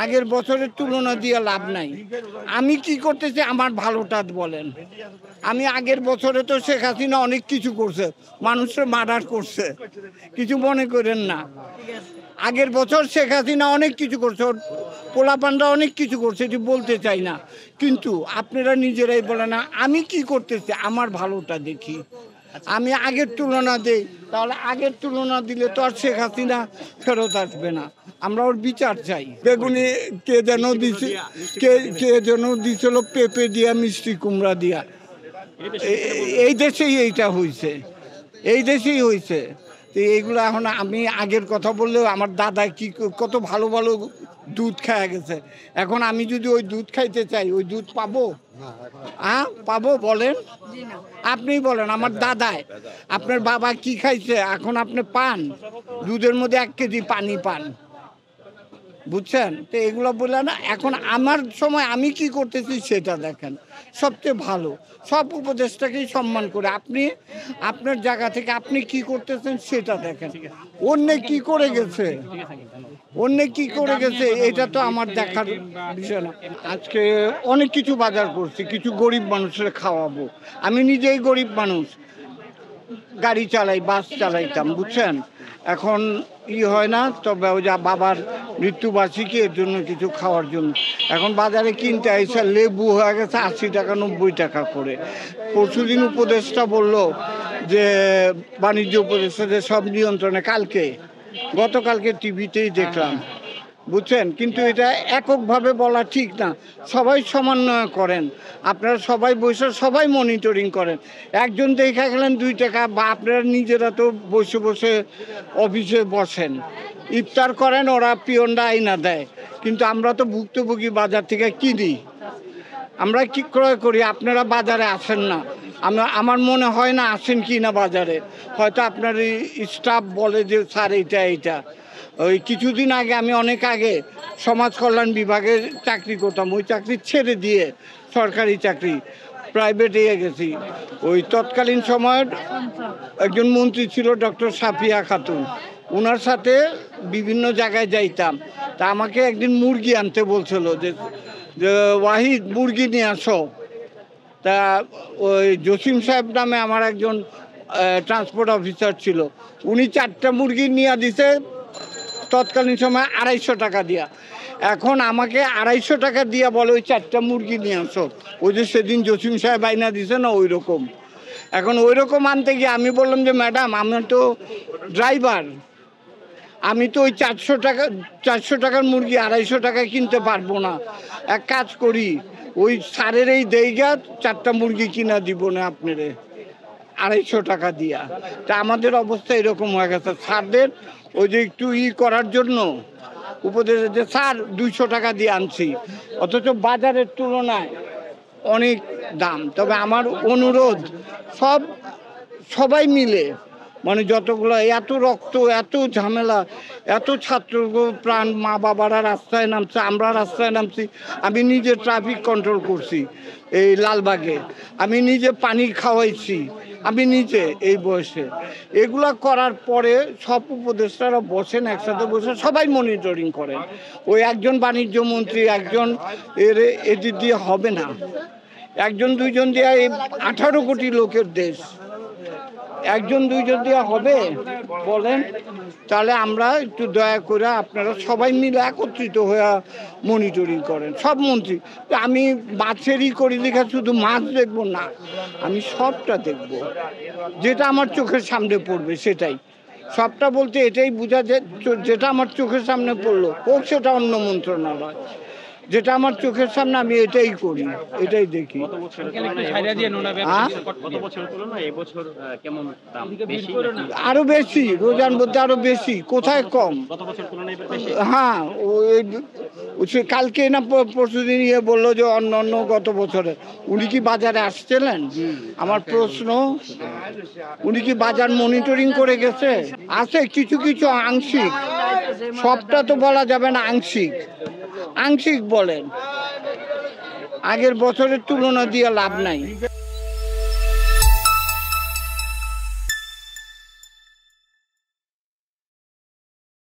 আগের বছরের তুলনা দিয়ে লাভ নাই। আমি কি করতেছি আমার ভালোটা বলেন। আমি আগের বছরে তো শেখ হাসিনা অনেক কিছু করছে, মানুষের মার্ডার করছে, কিছু মনে করেন না। আগের বছর শেখ হাসিনা অনেক কিছু করছে, ওর পোলাপানরা অনেক কিছু করছে, এটি বলতে চাই না, কিন্তু আপনারা নিজেরাই বলেন না আমি কি করতেছি আমার ভালোটা দেখি। আমি আগের তুলনা দিই, তাহলে আগের তুলনা দিলে তো আর শেখ হাসিনা ফেরত আসবে না। আমরা ওর বিচার চাই। বেগুনি কে যেন দিছে, কে যেন দিছিল পেঁপে দিয়া মিষ্টি কুমড়া দিয়া। এই দেশেই এইটা হয়েছে, এই দেশেই হয়েছে। তো এইগুলো এখন আমি আগের কথা বললেও আমার দাদা কি কত ভালো ভালো দুধ খাওয়া গেছে, এখন আমি যদি ওই দুধ খাইতে চাই ওই দুধ পাবো? হ্যাঁ পাবো? বলেন, আপনি বলেন। আমার দাদায় আপনার বাবা কি খাইছে এখন আপনি পান? দুধের মধ্যে 1 কেজি পানি পান, বুঝছেন? তো এগুলো বলে না। এখন আমার সময় আমি কি করতেছি সেটা দেখেন, সবচেয়ে ভালো। সব উপদেশটাকেই সম্মান করে আপনি আপনার জায়গা থেকে আপনি কি করতেছেন সেটা দেখেন। অন্য কি করে গেছে, অন্য কি করে গেছে এটা তো আমার দেখার বিষয় না। আজকে অনেক কিছু বাজার করছি, কিছু গরিব মানুষের খাওয়াবো। আমি নিজেই গরিব মানুষ, গাড়ি চালাই, বাস চালাইতাম, বুঝছেন? এখন হয় না, তবে ওই যা বাবার মৃত্যুবার্ষিকী এর জন্য কিছু খাওয়ার জন্য এখন বাজারে কিনতে আইসা লেবু হয়ে গেছে 80 টাকা 90 টাকা করে। পরশুদিন উপদেষ্টা বলল যে বাণিজ্য উপদেষ্টা যে সব নিয়ন্ত্রণে, গতকালকে টিভিতেই দেখলাম, বুঝছেন? কিন্তু এটা এককভাবে বলা ঠিক না, সবাই সমন্বয় করেন, আপনারা সবাই বসে সবাই মনিটরিং করেন। একজন দেখা গেলেন 2 টাকা, বা আপনারা নিজেরা তো বসে বসে অফিসে বসেন, ইফতার করেন, ওরা পিয়নরা আইনা দেয়, কিন্তু আমরা তো ভুক্তভোগী, বাজার থেকে কিনি, আমরা কি ক্রয় করি। আপনারা বাজারে আসেন না, আমার মনে হয় না আসেন কি না বাজারে। হয়তো আপনার স্টাফ বলে যে স্যার এইটা। ওই কিছুদিন আগে, আমি অনেক আগে সমাজ কল্যাণ বিভাগে চাকরি করতাম, ওই চাকরি ছেড়ে দিয়ে সরকারি চাকরি প্রাইভেটে গেছি। ওই তৎকালীন সময়ের একজন মন্ত্রী ছিল ডক্টর সাফিয়া খাতুন, ওনার সাথে বিভিন্ন জায়গায় যাইতাম। তা আমাকে একদিন মুরগি আনতে বলছিল যে ওয়াহিদ মুরগি নিয়ে আসো। তা ওই জসিম সাহেব নামে আমার একজন ট্রান্সপোর্ট অফিসার ছিল, উনি 4টা মুরগি নিয়ে দিছে তৎকালীন সময় 250 টাকা দিয়া। এখন আমাকে 250 টাকা দিয়া বলে ওই 4টা মুরগি নিয়ে আসো। ওই যে সেদিন জসিম সাহেব আইনা দিছে না, ওই রকম। এখন ওই রকম আনতে গিয়ে আমি বললাম যে ম্যাডাম আমার তো ড্রাইভার, আমি তো ওই 400 টাকার মুরগি 250 টাকায় কিনতে পারবো না। এক কাজ করি, ওই সারের এই দেইগা 4টা মুরগি কিনা দিব না আপনারে 250 টাকা দিয়া। তা আমাদের অবস্থা এরকম হয়ে গেছে, স্যারদের ওই যে একটু করার জন্য উপদেশ যে স্যার 200 টাকা দিয়ে আনছি, অথচ বাজারের তুলনায় অনেক দাম। তবে আমার অনুরোধ সবাই মিলে, মানে যতগুলো, এত রক্ত, এত ঝামেলা, এত ছাত্র প্রাণ, মা বাবারা রাস্তায় নামছে, আমরা রাস্তায় নামছি। আমি নিজে ট্রাফিক কন্ট্রোল করছি এই লালবাগে, আমি নিজে পানি খাওয়াইছি, আমি নিজে এই বয়সে। এগুলা করার পরে সব উপদেষ্টারা বসেন, একসাথে বসে সবাই মনিটরিং করেন। ওই একজন বাণিজ্য মন্ত্রী, একজন এটি দিয়ে হবে না, 1-2 দিয়ে এই 18 কোটি লোকের দেশ, 1-2 দিয়ে হবে বলেন? তাহলে আমরা একটু দয়া করে আপনারা সবাই মিলে একত্রিত হয়ে মনিটরিং করেন, সব মন্ত্রী। আমি মাছেরই করি লেখা, শুধু মাছ দেখবো না, আমি সবটা দেখব, যেটা আমার চোখের সামনে পড়বে সেটাই। সবটা বলতে এটাই বোঝা যায়, যেটা আমার চোখের সামনে পড়লো হোক সেটা অন্য মন্ত্রণালয়, যেটা আমার চোখের সামনে আমি এটাই করি, এটাই দেখি। আরো বেশি, রোজার মধ্যে আরো বেশি, কোথায় কম? হ্যাঁ, কালকে না পরশুদিন বললো যে অন্য গত বছরে। উনি কি বাজারে আসছিলেন? আমার প্রশ্ন, উনি কি বাজার মনিটরিং করে গেছে? আছে কিছু কিছু আংশিক, সবটা তো বলা যাবে না, আংশিক বলেন। আগের বছরের তুলনা দিয়ে লাভ নাই।